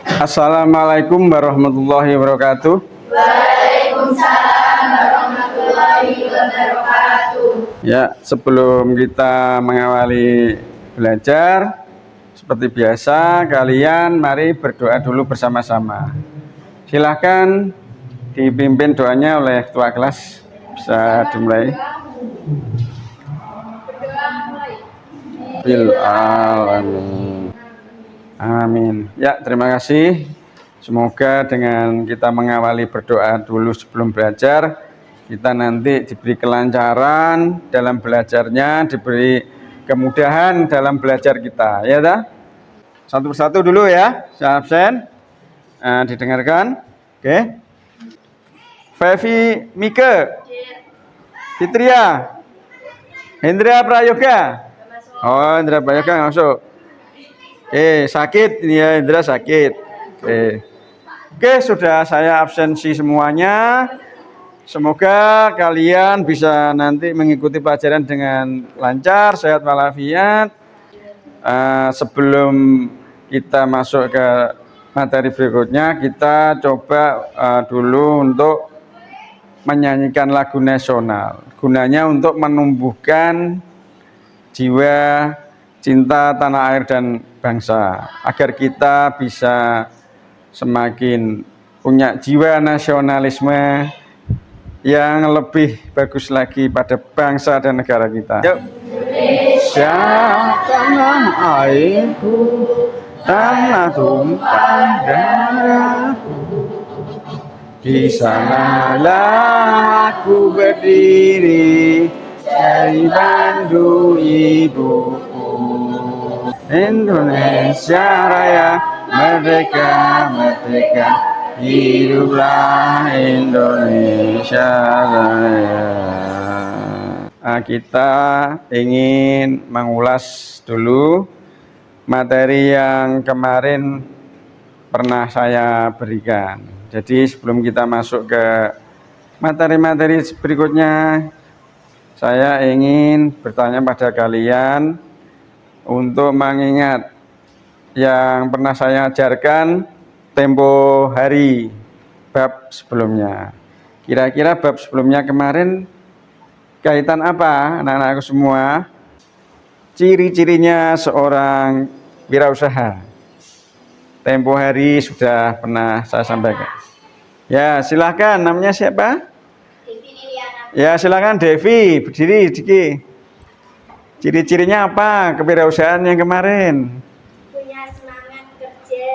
Assalamualaikum warahmatullahi wabarakatuh. Waalaikumsalam warahmatullahi wabarakatuh. Ya, sebelum kita mengawali belajar, seperti biasa, kalian mari berdoa dulu bersama-sama. Silahkan dipimpin doanya oleh ketua kelas. Bisa dimulai. Bil alamin. Amin. Ya, terima kasih. Semoga dengan kita mengawali berdoa dulu sebelum belajar, kita nanti diberi kelancaran dalam belajarnya, diberi kemudahan dalam belajar kita. Ya, dah? Satu persatu dulu ya, saya absen. Didengarkan. Oke. Fevi Mike, Fitria, Hendra Prayoga. Oh, Hendra Prayoga masuk. Sakit ini ya, Hendra sakit. Oke, sudah saya absensi semuanya. Semoga kalian bisa nanti mengikuti pelajaran dengan lancar, sehat walafiat. Sebelum kita masuk ke materi berikutnya, kita coba dulu untuk menyanyikan lagu nasional. Gunanya untuk menumbuhkan jiwa cinta tanah air dan bangsa, agar kita bisa semakin punya jiwa nasionalisme yang lebih bagus lagi pada bangsa dan negara kita. Yuk. Indonesia tanah airku, tanah tumpah darahku, di sanalah aku berdiri, dari Bandung ibuku. Indonesia Raya, merdeka, merdeka, hiduplah Indonesia Raya. Kita ingin mengulas dulu materi yang kemarin pernah saya berikan. Jadi sebelum kita masuk ke materi-materi berikutnya, saya ingin bertanya pada kalian untuk mengingat yang pernah saya ajarkan tempo hari bab sebelumnya. Kira-kira bab sebelumnya kemarin kaitan apa anak-anakku semua? Ciri-cirinya seorang wirausaha. Tempo hari sudah pernah saya sampaikan. Ya, silahkan. Namanya siapa? Ya, silakan Devi, berdiri Diki. Ciri-cirinya apa kewirausahaan yang kemarin? Punya semangat kerja.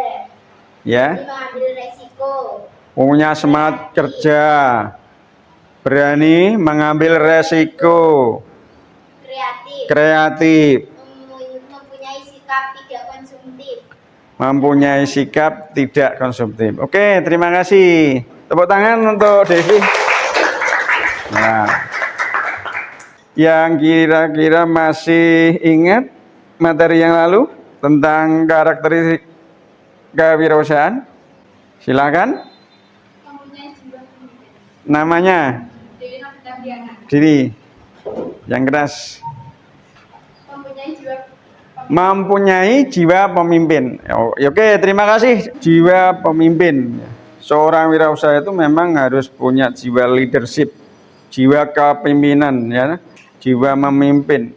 Ya. Mengambil resiko. Punya semangat kerja. Berani mengambil resiko. Kreatif. Mempunyai sikap tidak konsumtif. Mempunyai sikap tidak konsumtif. Oke, terima kasih. Tepuk tangan untuk Devi. Nah, yang kira-kira masih ingat materi yang lalu tentang karakteristik kewirausahaan? Silakan. Namanya? Diri. Yang keras. Mempunyai jiwa pemimpin. Oke, terima kasih. Jiwa pemimpin. Seorang wirausaha itu memang harus punya jiwa leadership, jiwa kepemimpinan, ya, jiwa memimpin,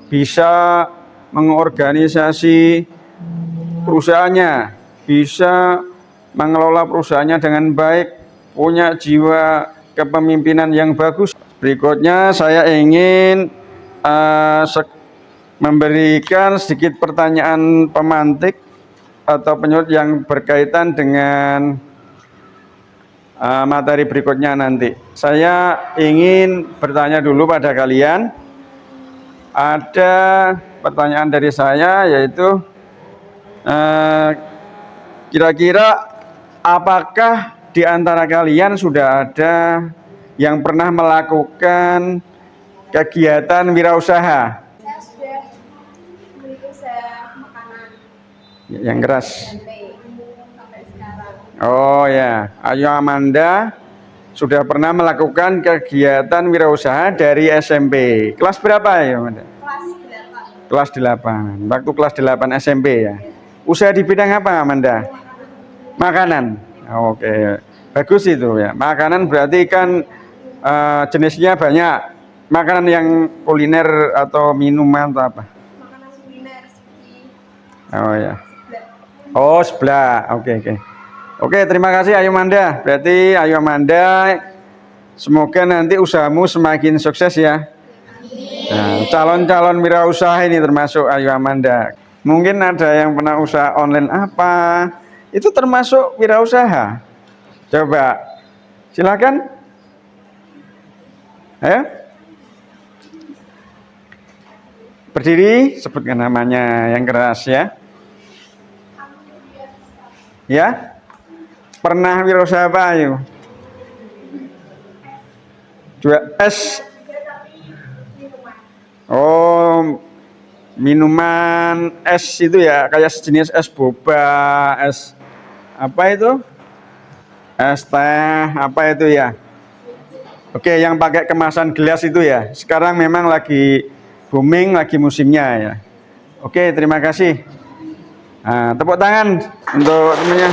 bisa mengorganisasi perusahaannya, bisa mengelola perusahaannya dengan baik, punya jiwa kepemimpinan yang bagus. Berikutnya saya ingin memberikan sedikit pertanyaan pemantik atau penyulut yang berkaitan dengan materi berikutnya nanti. Saya ingin bertanya dulu pada kalian. Ada pertanyaan dari saya, yaitu kira-kira apakah di antara kalian sudah ada yang pernah melakukan kegiatan wirausaha? Saya sudah berusaha makanan. Yang keras. Sampai sekarang. Oh ya, Ayo Amanda sudah pernah melakukan kegiatan wirausaha dari SMP. Kelas berapa ya, Amanda? Kelas 8. Kelas 8. Waktu kelas 8 SMP ya. Usaha di bidang apa, Amanda? Makanan. Oke. Bagus itu ya. Makanan berarti kan jenisnya banyak. Makanan yang kuliner atau minuman atau apa? Makanan kuliner seperti Oh ya. seblak. Oh, sebelah. Oke, oke. Oke, terima kasih Ayu Manda. Berarti Ayu Manda, semoga nanti usahamu semakin sukses ya. Nah, calon-calon wirausaha ini termasuk Ayu Amanda. Mungkin ada yang pernah usaha online apa? Itu termasuk wirausaha. Coba, silakan. Ayo. Berdiri, sebutkan namanya yang keras ya. Ya. Pernah wirausaha apa, Ayu? 2S. Oh, minuman es itu ya, kayak sejenis es boba, es apa itu? Es teh, apa itu ya? Oke, yang pakai kemasan gelas itu ya. Sekarang memang lagi booming, lagi musimnya ya. Oke, terima kasih. Nah, tepuk tangan untuk temannya.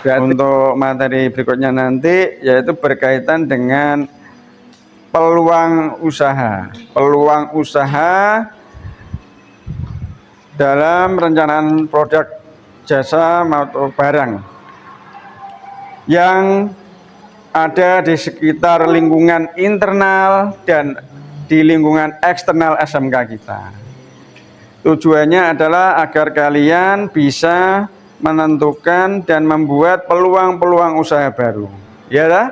Untuk materi berikutnya nanti yaitu berkaitan dengan peluang usaha. Peluang usaha dalam perencanaan produk, jasa maupun barang yang ada di sekitar lingkungan internal dan di lingkungan eksternal SMK kita. Tujuannya adalah agar kalian bisa menentukan dan membuat peluang-peluang usaha baru. Ya dah?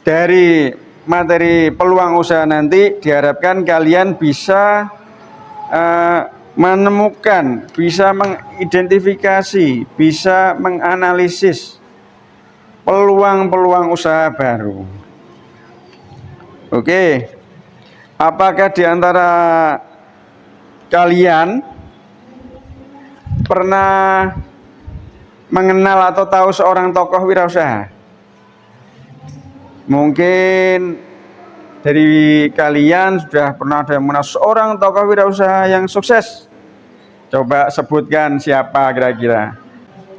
Dari materi peluang usaha nanti diharapkan kalian bisa menemukan, bisa mengidentifikasi, bisa menganalisis peluang-peluang usaha baru. Oke, apakah di antara kalian pernah mengenal atau tahu seorang tokoh wirausaha? Mungkin dari kalian sudah pernah ada yang mengenal seorang tokoh wirausaha yang sukses. Coba sebutkan siapa kira-kira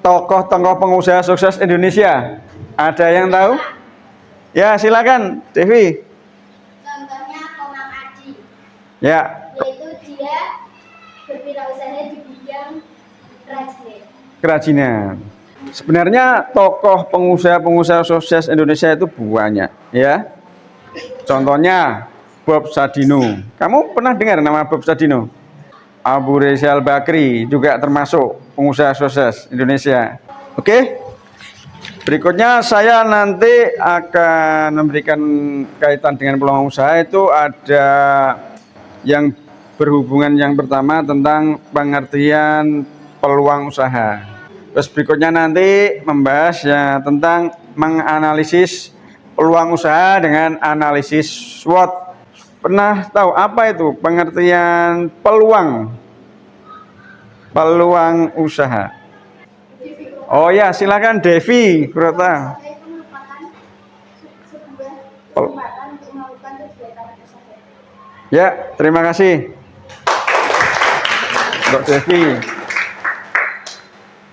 tokoh-tokoh pengusaha sukses Indonesia. Ada yang tahu? Ya, silakan, Devi. Contohnya Komang Adi. Ya. Yaitu dia berwirausaha di bidang kerajinan. Sebenarnya tokoh pengusaha-pengusaha sukses Indonesia itu banyak, ya. Contohnya Bob Sadino. Kamu pernah dengar nama Bob Sadino? Abu Rizal Bakri juga termasuk pengusaha sukses Indonesia. Oke. Berikutnya saya nanti akan memberikan kaitan dengan peluang usaha. Itu ada yang berhubungan, yang pertama tentang pengertian peluang usaha. Terus berikutnya nanti membahas ya tentang menganalisis peluang usaha dengan analisis SWOT. Pernah tahu apa itu pengertian peluang usaha? Oh ya, silakan Devi Kurota. Itu merupakan sebuah kesempatan untuk melakukan kegiatan usaha. Ya, terima kasih untuk Devi.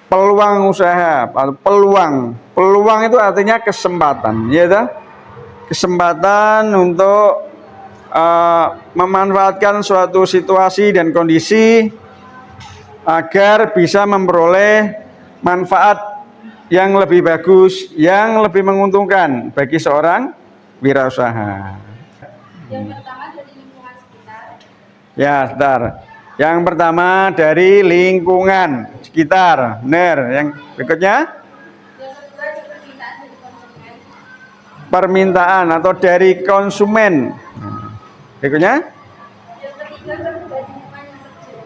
Peluang usaha atau peluang itu artinya kesempatan, ya dah? Kesempatan untuk memanfaatkan suatu situasi dan kondisi agar bisa memperoleh manfaat yang lebih bagus, yang lebih menguntungkan bagi seorang wirausaha. Yang pertama dari lingkungan sekitar. Ya, sebentar. Yang pertama dari lingkungan sekitar. Benar. Yang berikutnya? Yang kedua dari permintaan dari konsumen. Permintaan atau dari konsumen. Berikutnya? Yang ketiga dari lingkungan yang terjadi.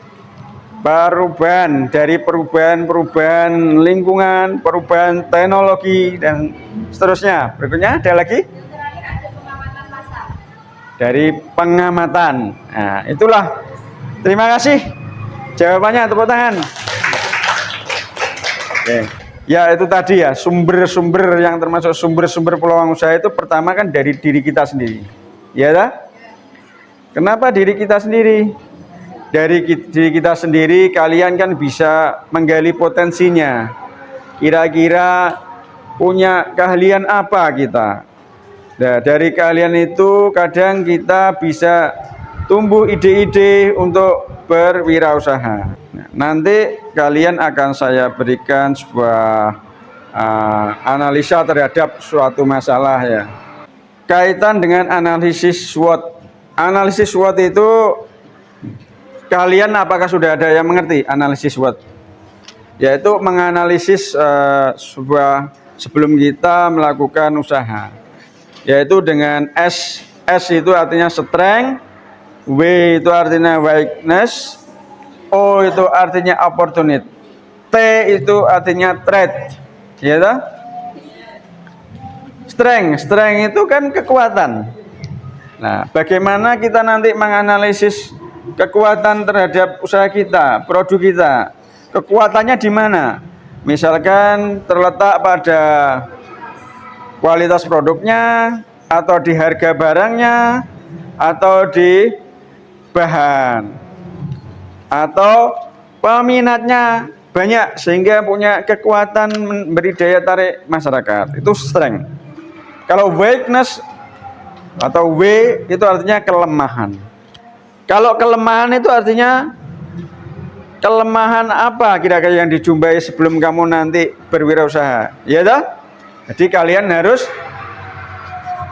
Perubahan lingkungan, perubahan teknologi dan seterusnya. Berikutnya ada lagi? Yang terakhir ada pengamatan pasar. Dari pengamatan. Nah, itulah. Terima kasih. Jawabannya tepuk tangan. Oke. Ya, itu tadi ya, sumber-sumber yang termasuk sumber-sumber peluang usaha itu pertama kan dari diri kita sendiri. Ya, dah? Kenapa diri kita sendiri? diri kita sendiri, kalian kan bisa menggali potensinya. Kira-kira punya keahlian apa kita? Nah, dari kalian itu kadang kita bisa tumbuh ide-ide untuk berwirausaha. Nah, nanti kalian akan saya berikan sebuah analisa terhadap suatu masalah ya. Kaitan dengan analisis SWOT. Analisis SWOT itu kalian apakah sudah ada yang mengerti analisis SWOT? Yaitu menganalisis sebelum kita melakukan usaha. Yaitu dengan S itu artinya strength, W itu artinya weakness, O itu artinya opportunity, T itu artinya threat, ya toh? Strength itu kan kekuatan. Nah, bagaimana kita nanti menganalisis kekuatan terhadap usaha kita, produk kita? Kekuatannya di mana? Misalkan terletak pada kualitas produknya, atau di harga barangnya, atau di bahan, atau peminatnya banyak sehingga punya kekuatan memberi daya tarik masyarakat. Itu strength. Kalau weakness atau W itu artinya kelemahan. Kalau kelemahan itu artinya kelemahan apa kira-kira yang dijumpai sebelum kamu nanti berwirausaha? Ya toh? Jadi kalian harus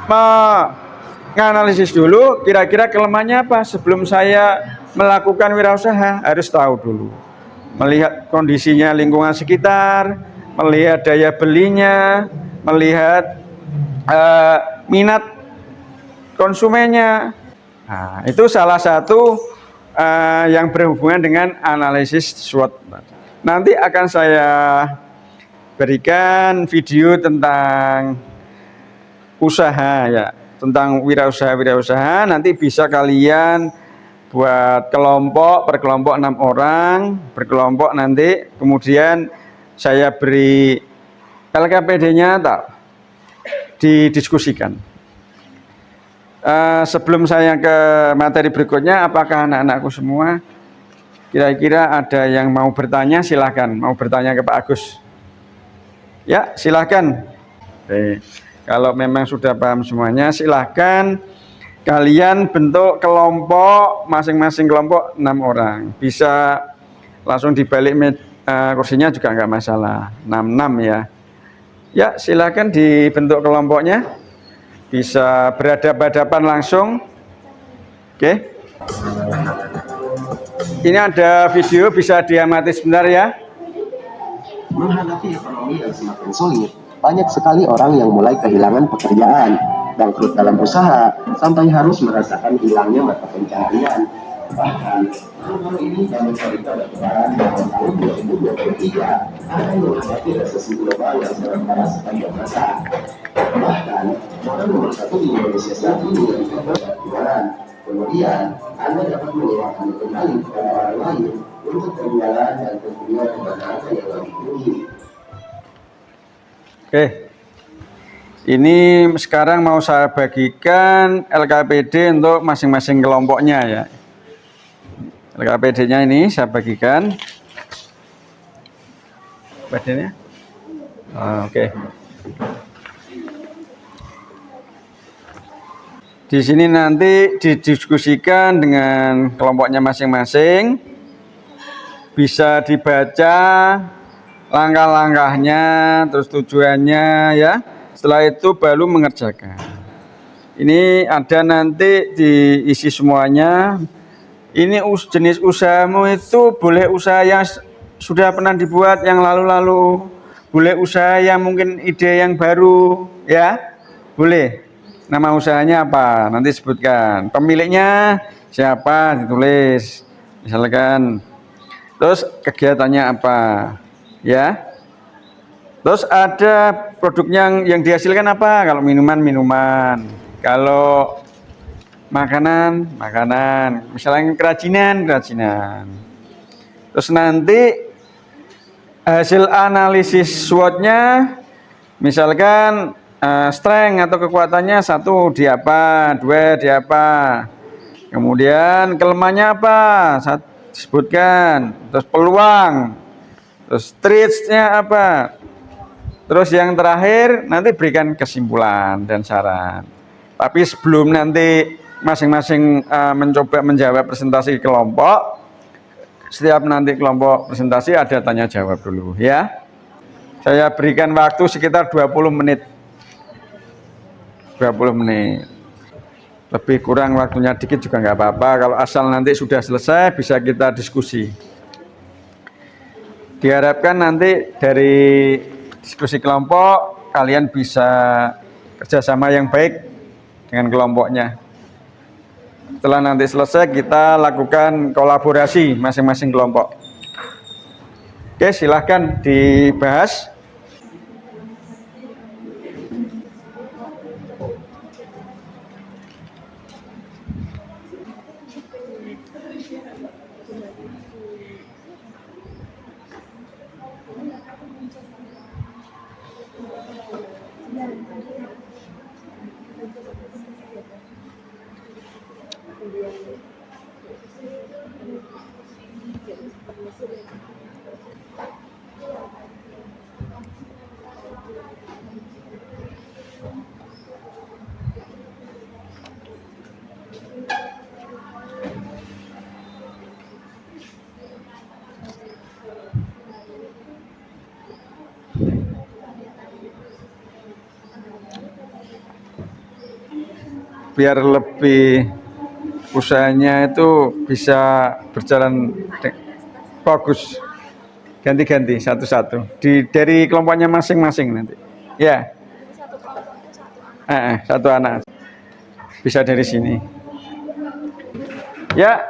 menganalisis dulu kira-kira kelemahannya apa sebelum saya melakukan wirausaha. Harus tahu dulu. Melihat kondisinya lingkungan sekitar, melihat daya belinya, melihat minat konsumennya. Nah, itu salah satu yang berhubungan dengan analisis SWOT. Nanti akan saya berikan video tentang usaha ya, tentang wirausaha. Nanti bisa kalian buat kelompok, per kelompok 6 orang, berkelompok nanti kemudian saya beri LKPD-nya tak didiskusikan. Sebelum saya ke materi berikutnya, apakah anak-anakku semua kira-kira ada yang mau bertanya? Silahkan, mau bertanya ke Pak Agus. Ya, silahkan. Oke. Kalau memang sudah paham semuanya, silahkan kalian bentuk kelompok, masing-masing kelompok 6 orang. Bisa langsung dibalik kursinya juga nggak masalah, 6-6 ya. Ya, silahkan dibentuk kelompoknya. Bisa berhadapan-hadapan langsung. Oke. Ini ada video, bisa diamati sebentar ya. Menghadapi ekonomi yang semakin sulit, banyak sekali orang yang mulai kehilangan pekerjaan, bangkrut dalam usaha, sampai harus merasakan hilangnya mata pencaharian. Bahkan, baru ini kami cerita berkebaran bahwa tahun 2023 akan menghadapi resesi global yang sangat keras sepanjang masa. Bahkan, modal nomor 1 di Indonesia saat ini yang berkebaran. Kemudian, Anda dapat menyewakan kembali kepada orang lain untuk penjualan dan tentunya dengan harga yang lebih tinggi. Oke. Ini sekarang mau saya bagikan LKPD untuk masing-masing kelompoknya ya. LKPD-nya ini saya bagikan. LKPD-nya. Oke. Di sini nanti didiskusikan dengan kelompoknya masing-masing. Bisa dibaca langkah-langkahnya, terus tujuannya ya. Setelah itu baru mengerjakan. Ini ada nanti diisi semuanya. Ini jenis usahamu itu boleh usaha yang sudah pernah dibuat yang lalu-lalu. Boleh usaha yang mungkin ide yang baru ya. Boleh. Nama usahanya apa? Nanti sebutkan. Pemiliknya siapa? Ditulis. Misalkan. Terus kegiatannya apa? Ya. Terus ada produknya yang dihasilkan apa? Kalau minuman. Kalau makanan. Misalnya kerajinan. Terus nanti hasil analisis SWOT-nya, misalkan strength atau kekuatannya 1 di apa, 2 di apa, Kemudian kelemahannya apa? Saya sebutkan. Terus peluang. Terus threats-nya apa? Terus yang terakhir nanti berikan kesimpulan dan saran. Tapi sebelum nanti masing-masing mencoba menjawab presentasi kelompok, setiap nanti kelompok presentasi ada tanya jawab dulu ya. Saya berikan waktu sekitar 20 menit. 20 menit. Lebih kurang waktunya dikit juga nggak apa-apa. Kalau asal nanti sudah selesai bisa kita diskusi. Diharapkan nanti dari diskusi kelompok kalian bisa kerjasama yang baik dengan kelompoknya. Setelah nanti selesai kita lakukan kolaborasi masing-masing kelompok. Oke, silahkan dibahas. Biar lebih usahanya itu bisa berjalan bagus, ganti-ganti satu-satu dari kelompoknya masing-masing nanti ya. Satu anak bisa dari sini ya.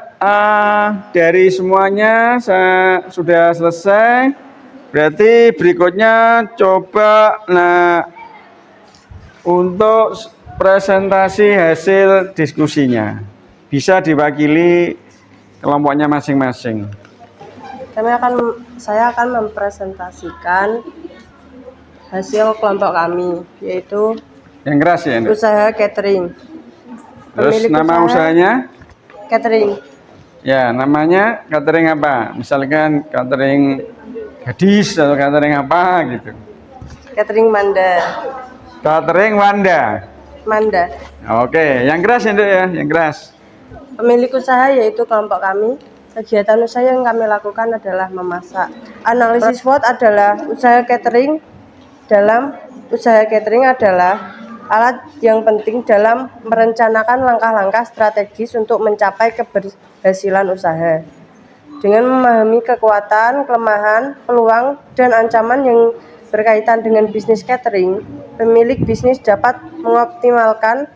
Dari semuanya saya sudah selesai, berarti berikutnya coba untuk presentasi hasil diskusinya bisa diwakili kelompoknya masing-masing. Saya akan mempresentasikan hasil kelompok kami, yaitu yang keras ya, usaha catering. Terus nama usahanya? Catering. Ya, namanya catering apa? Misalkan catering gadis atau catering apa gitu. Catering Manda. Catering Wanda. Manda. Oke, yang keras ya, yang keras. Pemilik usaha yaitu kelompok kami. Kegiatan usaha yang kami lakukan adalah memasak. Analisis SWOT adalah usaha catering. Dalam usaha catering adalah alat yang penting dalam merencanakan langkah-langkah strategis untuk mencapai keberhasilan usaha. Dengan memahami kekuatan, kelemahan, peluang, dan ancaman yang berkaitan dengan bisnis catering, pemilik bisnis dapat mengoptimalkan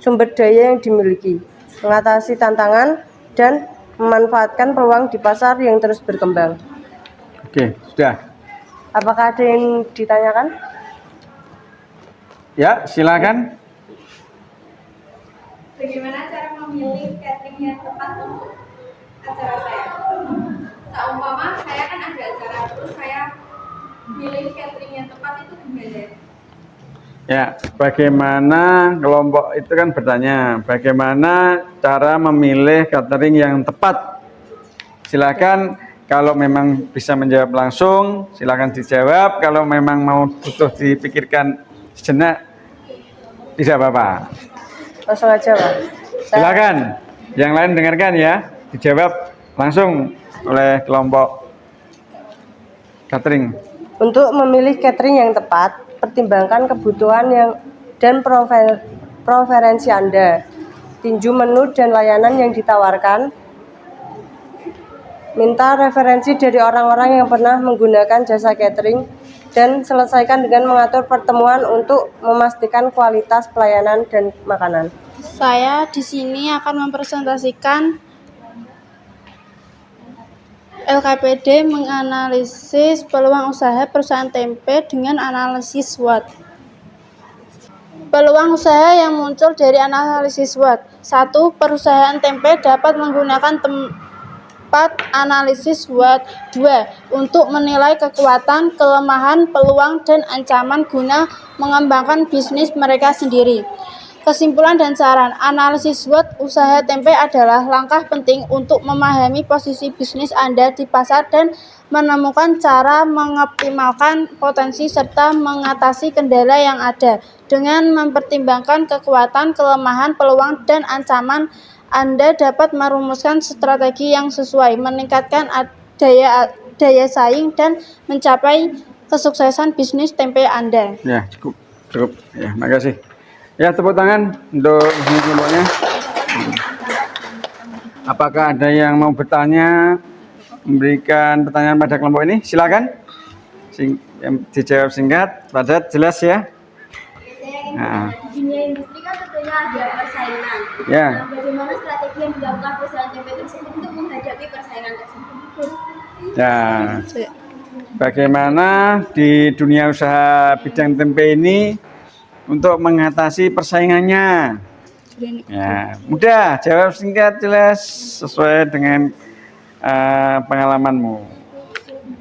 sumber daya yang dimiliki, mengatasi tantangan, dan memanfaatkan peluang di pasar yang terus berkembang. Oke, sudah. Apakah ada yang ditanyakan? Ya, silakan. Bagaimana cara memilih catering yang tepat untuk acara saya? Seumpama saya kan ada acara, terus saya milih catering yang tepat itu gimana? Ya, bagaimana kelompok itu kan bertanya, bagaimana cara memilih catering yang tepat? Silakan, kalau memang bisa menjawab langsung, silakan dijawab. Kalau memang mau butuh dipikirkan sejenak, tidak apa-apa. Langsung aja, Pak. Silakan, yang lain dengarkan ya, dijawab langsung oleh kelompok catering. Untuk memilih catering yang tepat, pertimbangkan kebutuhan dan preferensi Anda. Tinjau menu dan layanan yang ditawarkan. Minta referensi dari orang-orang yang pernah menggunakan jasa catering dan selesaikan dengan mengatur pertemuan untuk memastikan kualitas pelayanan dan makanan. Saya di sini akan mempresentasikan LKPD menganalisis peluang usaha perusahaan tempe dengan analisis SWOT. Peluang usaha yang muncul dari analisis SWOT. 1. Perusahaan tempe dapat menggunakan tempat analisis SWOT. 2. Untuk menilai kekuatan, kelemahan, peluang, dan ancaman guna mengembangkan bisnis mereka sendiri. Kesimpulan dan saran, analisis SWOT usaha tempe adalah langkah penting untuk memahami posisi bisnis Anda di pasar dan menemukan cara mengoptimalkan potensi serta mengatasi kendala yang ada. Dengan mempertimbangkan kekuatan, kelemahan, peluang, dan ancaman, Anda dapat merumuskan strategi yang sesuai, meningkatkan daya saing, dan mencapai kesuksesan bisnis tempe Anda. Ya, cukup. Ya, makasih. Ya, tepuk tangan untuk kelompoknya. Apakah ada yang mau bertanya, memberikan pertanyaan pada kelompok ini? Silakan. Dijawab singkat, padat, jelas ya. Nah. Di dunia industri kan tentunya ada persaingan. Ya. Nah, bagaimana strategi yang dilakukan perusahaan tempe tersebut untuk menghadapi persaingan tersebut? Ya. Bagaimana di dunia usaha bidang tempe ini untuk mengatasi persaingannya? Ya, mudah, jawab singkat, jelas, sesuai dengan pengalamanmu.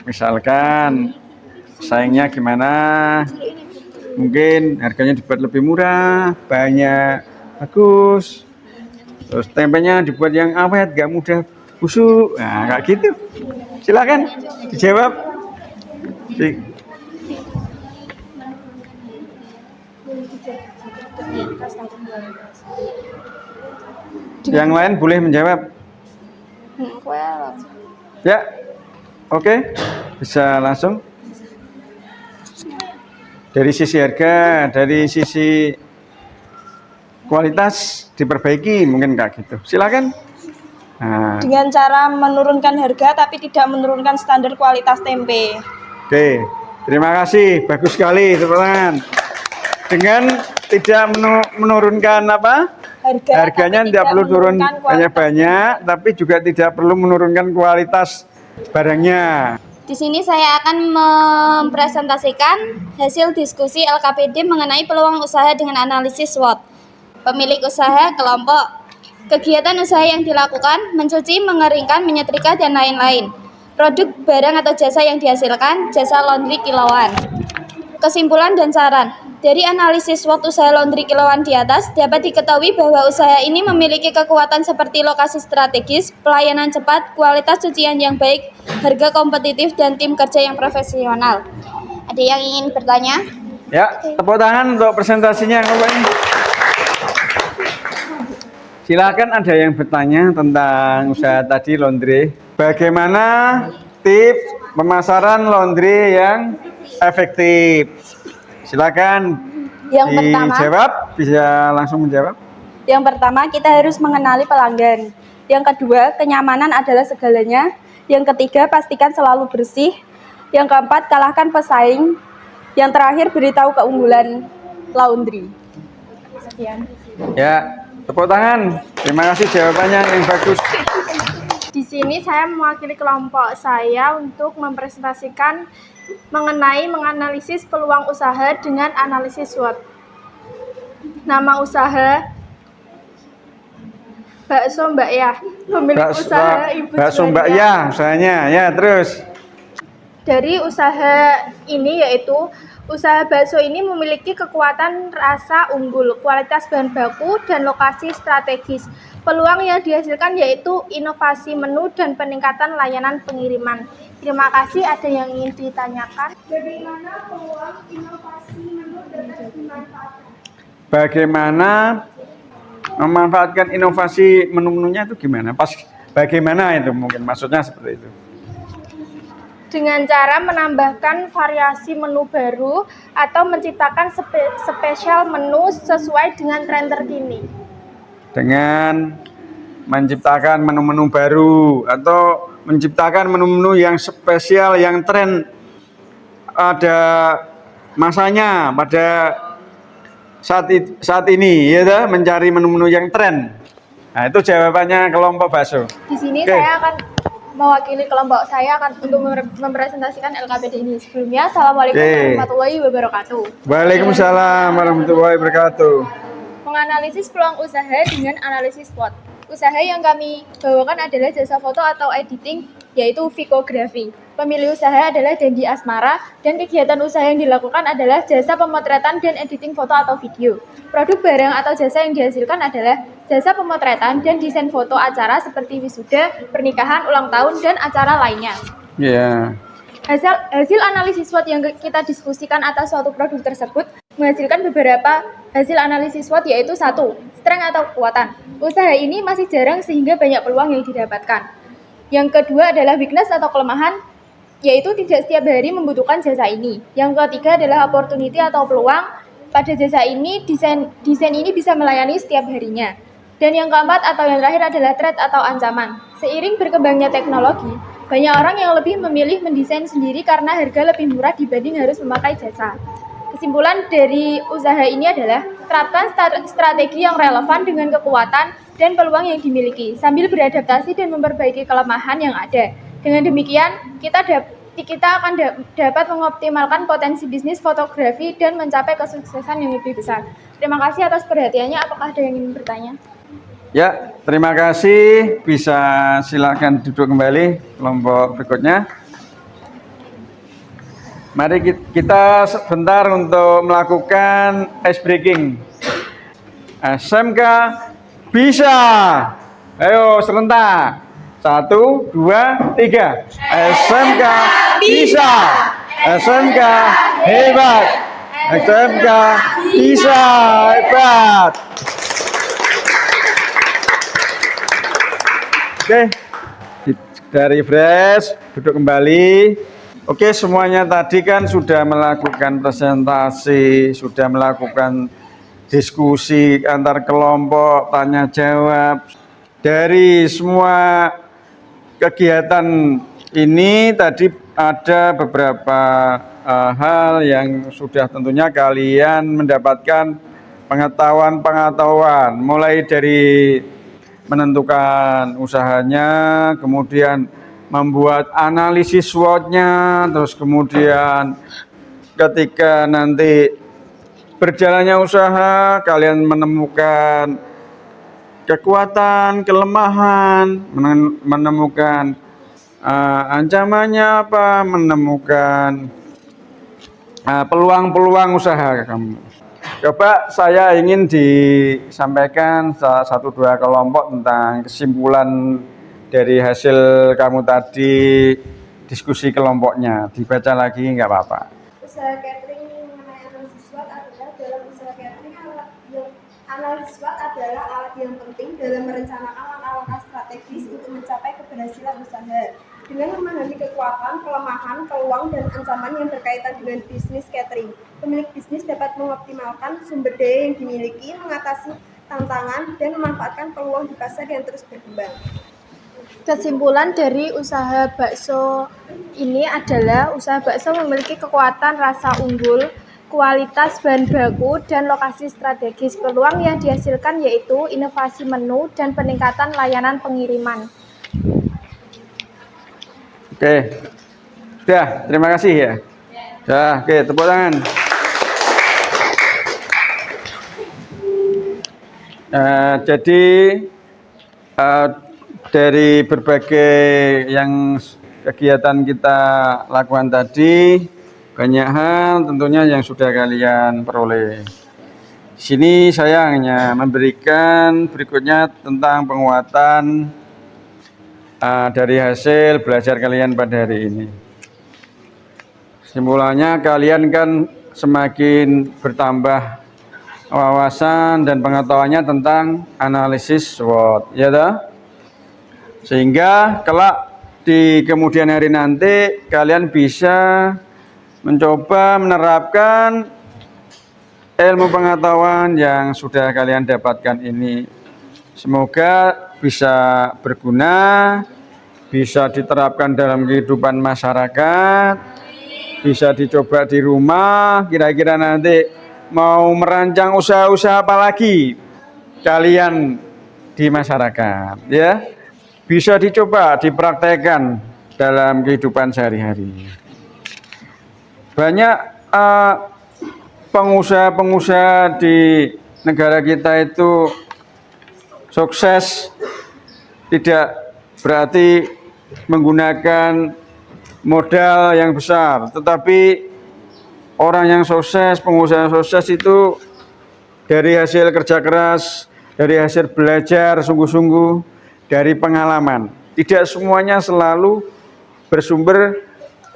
Misalkan saingnya gimana? Mungkin harganya dibuat lebih murah, bahannya bagus, terus tempenya dibuat yang awet, gak mudah busuk. Nah, kayak gitu. Silakan dijawab. Yang lain boleh menjawab. Ya, oke, bisa langsung. Dari sisi harga, dari sisi kualitas diperbaiki, mungkin kayak gitu. Silakan. Nah. Dengan cara menurunkan harga tapi tidak menurunkan standar kualitas tempe. Oke, terima kasih, bagus sekali, tepuk tangan. Dengan tidak menurunkan apa? Harganya tidak perlu turun banyak-banyak, tapi juga tidak perlu menurunkan kualitas barangnya. Di sini saya akan mempresentasikan hasil diskusi LKPD mengenai peluang usaha dengan analisis SWOT. Pemilik usaha, kelompok, kegiatan usaha yang dilakukan, mencuci, mengeringkan, menyetrika, dan lain-lain. Produk, barang, atau jasa yang dihasilkan, jasa laundry kilauan. Kesimpulan dan saran. Dari analisis SWOT usaha laundry kilauan di atas, dapat diketahui bahwa usaha ini memiliki kekuatan seperti lokasi strategis, pelayanan cepat, kualitas cucian yang baik, harga kompetitif, dan tim kerja yang profesional. Ada yang ingin bertanya? Ya, tepuk tangan untuk presentasinya. Silakan, ada yang bertanya tentang usaha tadi laundry. Bagaimana tips pemasaran laundry yang efektif? Silakan dijawab, bisa langsung menjawab. Yang pertama, kita harus mengenali pelanggan. Yang kedua, kenyamanan adalah segalanya. Yang ketiga, pastikan selalu bersih. Yang keempat, kalahkan pesaing. Yang terakhir, beritahu keunggulan laundry. Sekian. Ya, tepuk tangan. Terima kasih jawabannya yang bagus. Di sini saya mewakili kelompok saya untuk mempresentasikan menganalisis peluang usaha dengan analisis SWOT. Nama usaha Bakso Mbak Ya. Pemilik usaha Ibu Bakso Mbak Ya, usahanya. Ya, terus. Dari usaha ini yaitu usaha bakso ini memiliki kekuatan rasa unggul, kualitas bahan baku, dan lokasi strategis. Peluang yang dihasilkan yaitu inovasi menu dan peningkatan layanan pengiriman. Terima kasih. Ada yang ingin ditanyakan? Bagaimana peluang inovasi menu dapat dimanfaatkan? Bagaimana memanfaatkan inovasi menu-menunya itu gimana? Bagaimana itu mungkin maksudnya seperti itu. Dengan cara menambahkan variasi menu baru atau menciptakan spesial menu sesuai dengan tren terkini. Dengan menciptakan menu-menu baru atau menciptakan menu-menu yang spesial, yang tren ada masanya pada saat ini, ya, mencari menu-menu yang tren. Nah, itu jawabannya kelompok bakso. Di sini Oke. saya akan mewakili kelompok saya akan untuk mempresentasikan LKPD ini. Sebelumnya, Assalamualaikum warahmatullahi wabarakatuh. Waalaikumsalam warahmatullahi wabarakatuh. Menganalisis peluang usaha dengan analisis SWOT. Usaha yang kami bawakan adalah jasa foto atau editing yaitu vikografi. Pemilik usaha adalah Dendi Asmara, dan kegiatan usaha yang dilakukan adalah jasa pemotretan dan editing foto atau video. Produk barang atau jasa yang dihasilkan adalah jasa pemotretan dan desain foto acara seperti wisuda, pernikahan, ulang tahun, dan acara lainnya. Ya. Hasil analisis SWOT yang kita diskusikan atas suatu produk tersebut menghasilkan beberapa hasil analisis SWOT, yaitu 1. Strength atau kekuatan. Usaha ini masih jarang sehingga banyak peluang yang didapatkan. Yang kedua adalah weakness atau kelemahan, yaitu tidak setiap hari membutuhkan jasa ini. Yang ketiga adalah opportunity atau peluang. Pada jasa ini, desain ini bisa melayani setiap harinya. Dan yang keempat atau yang terakhir adalah threat atau ancaman. Seiring berkembangnya teknologi, banyak orang yang lebih memilih mendesain sendiri karena harga lebih murah dibanding harus memakai jasa. Kesimpulan dari usaha ini adalah terapkan strategi yang relevan dengan kekuatan dan peluang yang dimiliki, sambil beradaptasi dan memperbaiki kelemahan yang ada. Dengan demikian, kita akan dapat mengoptimalkan potensi bisnis fotografi dan mencapai kesuksesan yang lebih besar. Terima kasih atas perhatiannya. Apakah ada yang ingin bertanya? Ya, terima kasih. Bisa silakan duduk kembali kelompok berikutnya. Mari kita sebentar untuk melakukan ice breaking. SMK bisa. Ayo serentak. 1, 2, 3. SMK bisa. SMK hebat. SMK bisa hebat. Oke, dari fresh, duduk kembali. Oke, semuanya tadi kan sudah melakukan presentasi, sudah melakukan diskusi antar kelompok, tanya jawab. Dari semua kegiatan ini tadi ada beberapa hal yang sudah tentunya kalian mendapatkan pengetahuan, mulai dari menentukan usahanya, kemudian membuat analisis SWOT-nya, terus kemudian ketika nanti berjalannya usaha, kalian menemukan kekuatan, kelemahan, menemukan ancamannya apa, menemukan peluang-peluang usaha kamu. Coba saya ingin disampaikan 1-2 kelompok tentang kesimpulan dari hasil kamu tadi diskusi kelompoknya. Dibaca lagi nggak apa-apa. Usaha catering mengenai analisis SWOT adalah dalam usaha catering analisis SWOT adalah alat yang penting dalam merencanakan langkah-langkah strategis untuk mencapai keberhasilan usaha. Dengan memahami kekuatan, kelemahan, peluang, dan ancaman yang berkaitan dengan bisnis catering, pemilik bisnis dapat mengoptimalkan sumber daya yang dimiliki, mengatasi tantangan, dan memanfaatkan peluang di pasar yang terus berkembang. Kesimpulan dari usaha bakso ini adalah usaha bakso memiliki kekuatan rasa unggul, kualitas bahan baku, dan lokasi strategis. Peluang yang dihasilkan yaitu inovasi menu dan peningkatan layanan pengiriman. Oke, sudah, terima kasih ya. Ya, oke, tepuk tangan. Jadi dari berbagai yang kegiatan kita lakukan tadi, banyak hal tentunya yang sudah kalian peroleh. Di sini saya hanya memberikan berikutnya tentang penguatan dari hasil belajar kalian pada hari ini. Kesimpulannya, kalian kan semakin bertambah wawasan dan pengetahuannya tentang analisis SWOT, ya toh? Sehingga kelak di kemudian hari nanti kalian bisa mencoba menerapkan ilmu pengetahuan yang sudah kalian dapatkan ini. Semoga bisa berguna, bisa diterapkan dalam kehidupan masyarakat, bisa dicoba di rumah. Kira-kira nanti mau merancang usaha-usaha apa lagi kalian di masyarakat, ya, bisa dicoba dipraktekkan dalam kehidupan sehari-hari. Banyak pengusaha-pengusaha di negara kita itu sukses tidak berarti menggunakan modal yang besar, tetapi orang yang sukses, pengusaha yang sukses itu dari hasil kerja keras, dari hasil belajar sungguh-sungguh, dari pengalaman. Tidak semuanya selalu bersumber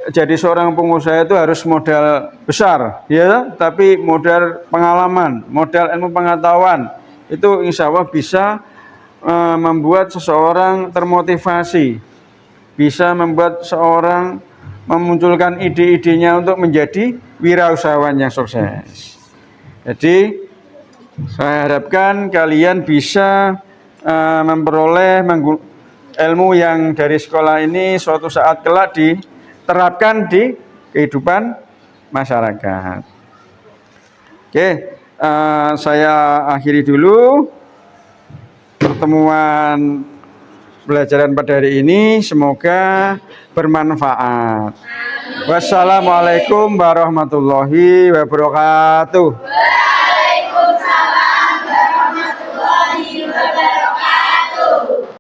jadi seorang pengusaha itu harus modal besar, ya, tapi modal pengalaman, modal ilmu pengetahuan itu insya Allah bisa membuat seseorang termotivasi, bisa membuat seorang memunculkan ide-idenya untuk menjadi wirausahawan yang sukses. Jadi saya harapkan kalian bisa memperoleh ilmu yang dari sekolah ini suatu saat kelak diterapkan di kehidupan masyarakat. Oke, saya akhiri dulu pertemuan pelajaran pada hari ini. Semoga bermanfaat. Wassalamualaikum warahmatullahi wabarakatuh.